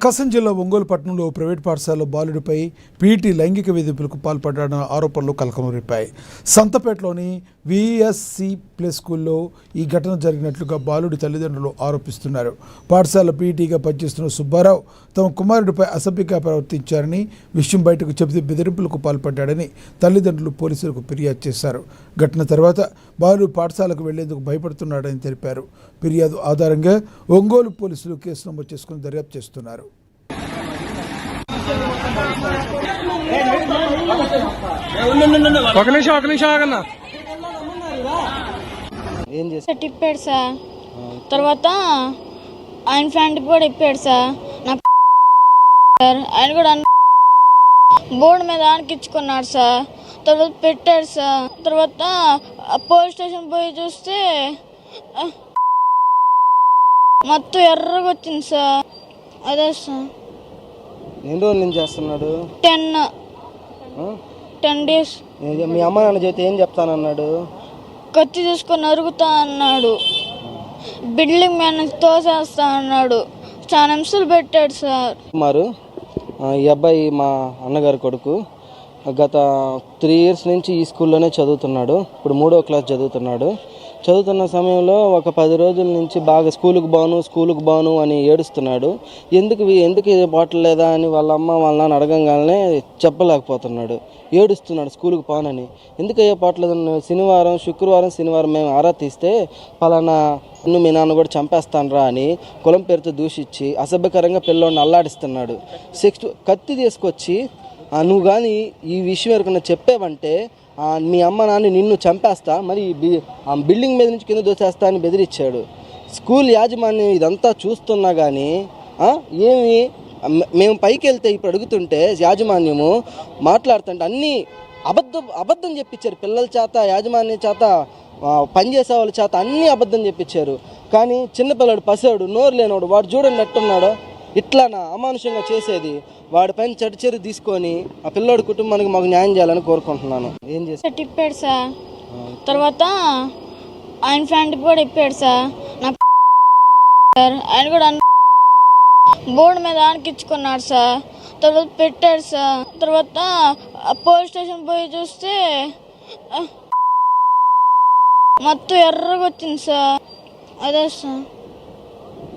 ప్రకాశం జిల్లా ఒంగోలు పట్టణంలో ప్రైవేట్ పాఠశాలలో బాలుడిపై పీటీ లైంగిక వేధింపులకు పాల్పడ్డాడన్న ఆరోపణలు కలకలం రేపాయి. సంతపేటలోని విఎస్సి ప్లే స్కూల్లో ఈ ఘటన జరిగినట్లుగా బాలుడి తల్లిదండ్రులు ఆరోపిస్తున్నారు. పాఠశాల పీటీగా పనిచేస్తున్న సుబ్బారావు తమ కుమారుడిపై అసభ్యంగా ప్రవర్తించారని, విషయం బయటకు చెబితే బెదిరింపులకు పాల్పడ్డాడని తల్లిదండ్రులు పోలీసులకు ఫిర్యాదు చేశారు. ఘటన తర్వాత బాలుడు పాఠశాలకు వెళ్లేందుకు భయపడుతున్నాడని తెలిపారు. ఫిర్యాదు ఆధారంగా ఒంగోలు పోలీసులు కేసు నమోదు చేసుకుని దర్యాప్తు చేస్తున్నారు. ఇప్పాడు సార్. తర్వాత ఆయన ఫ్రెండ్కి కూడా ఇప్పాడు సార్. నాకు ఆయన కూడా బోర్డు మీద ఆనకిచ్చుకున్నాడు సార్. తర్వాత పెట్టాడు సార్. తర్వాత పోలీస్ స్టేషన్ పోయి చూస్తే మొత్తం ఎర్రగా వచ్చింది సార్. అదే సార్. ఎన్ని రోజుల నుంచి చేస్తున్నాడు? 10 days. మీ అమ్మ నాన్న చెప్తే ఏం చెప్తానన్నాడు? కత్తి తీసుకొని అరుగుతా అన్నాడు. బిల్డింగ్ మీద తోసేస్తా అన్నాడు. చాలా హింసలు పెట్టాడు సార్. మారు ఈ అబ్బాయి మా అన్నగారి కొడుకు. గత 3 years నుంచి ఈ స్కూల్లోనే చదువుతున్నాడు. ఇప్పుడు 3వ క్లాస్ చదువుతున్నాడు. చదువుతున్న సమయంలో ఒక 10 రోజుల నుంచి బాగా స్కూలుకు బాను అని ఏడుస్తున్నాడు. ఎందుకు ఇది పోవట్లేదా అని వాళ్ళ అమ్మ వాళ్ళ నాన్న అడగంగానే చెప్పలేకపోతున్నాడు. ఏడుస్తున్నాడు స్కూలుకు పోనని. ఎందుకయ్యా పోవట్లేదు? శుక్రవారం మేము ఆరా తీస్తే పలానా మీ నాన్న కూడా చంపేస్తానరా అని కులం పేరుతో దూషించి అసభ్యకరంగా పిల్లోడిని అల్లాడిస్తున్నాడు. కత్తి తీసుకొచ్చి నువ్వు కానీ ఈ విషయం ఎవరికన్నా చెప్పావంటే మీ అమ్మ నాన్న నిన్ను చంపేస్తా, మరి బిల్డింగ్ మీద నుంచి కింద దోసేస్తా అని బెదిరించాడు. స్కూల్ యాజమాన్యం ఇదంతా చూస్తున్నా కానీ మేము పైకి వెళ్తే ఇప్పుడు అడుగుతుంటే యాజమాన్యము మాట్లాడుతుంటే అన్నీ అబద్ధం చెప్పించారు. పిల్లల చేత, యాజమాన్యం చేత, పనిచేసే వాళ్ళ చేత అన్నీ అబద్ధం చెప్పించారు. కానీ చిన్నపిల్లడు పసివాడు, నోరు లేనివాడు, వాడు చూడండి ఎట్టున్నాడో. ఇట్లానా అమానుషంగా చేసేది? వాడిపైన చర్య తీసుకొని ఆ పిల్లోడి కుటుంబానికి మాకు న్యాయం చేయాలని కోరుకుంటున్నాను. ఏం చేసి ఇప్పాడు సార్. తర్వాత ఆయన ఫ్రెండ్కి కూడా ఇప్పాడు సార్. నాకు ఆయన కూడా బోర్డు మీద ఆనకిచ్చుకున్నాడు సార్. తర్వాత పెట్టాడు సార్. తర్వాత పోలీస్ స్టేషన్ పోయి చూస్తే మొత్తం ఎర్రగా వచ్చింది సార్. అదే సార్.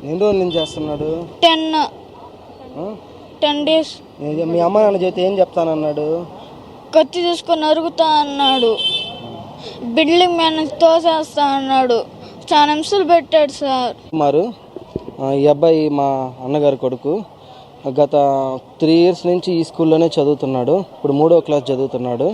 ఎన్ని రోజుల నుంచి చేస్తున్నాడు? 10 days. మీ అమ్మ నాన్న చెప్తే ఏం చెప్తానన్నాడు? కత్తి తీసుకొని అరుగుతా అన్నాడు. బిల్డింగ్ మీద తోసేస్తా అన్నాడు. చాలా హింసలు పెట్టాడు సార్. మారు ఈ అబ్బాయి మా అన్నగారి కొడుకు. గత 3 years నుంచి ఈ స్కూల్లోనే చదువుతున్నాడు. ఇప్పుడు 3వ క్లాస్ చదువుతున్నాడు.